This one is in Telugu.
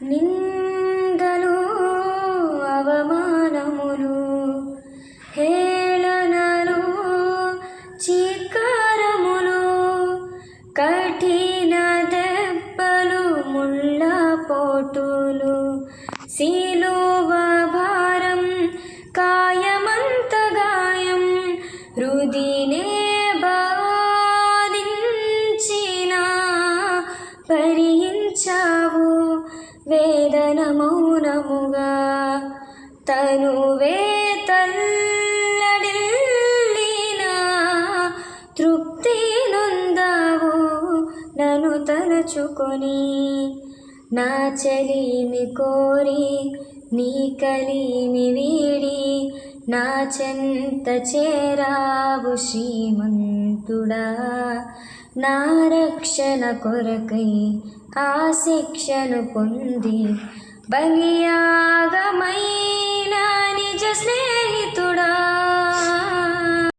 నిందలు అవమానములు హేళనలు చీకారములు కఠిన దెబ్బలు ముళ్ళ పోటులు సిలువ భారం కాయమంత గాయం హృదినే బాధించిన భరించావు వేదన మౌనముగా తనువే తల్లడిల్లినా తృప్తి నొందావు నన్ను తలచుకొని నా చలిమి కోరి నీ కలిమి వీడి నా చెంత చేరావు శ్రీమంతుడా నా రక్షణ కొరకై ఆ శిక్షను పొంది బలియాగమైన నిజ స్నేహితుడా.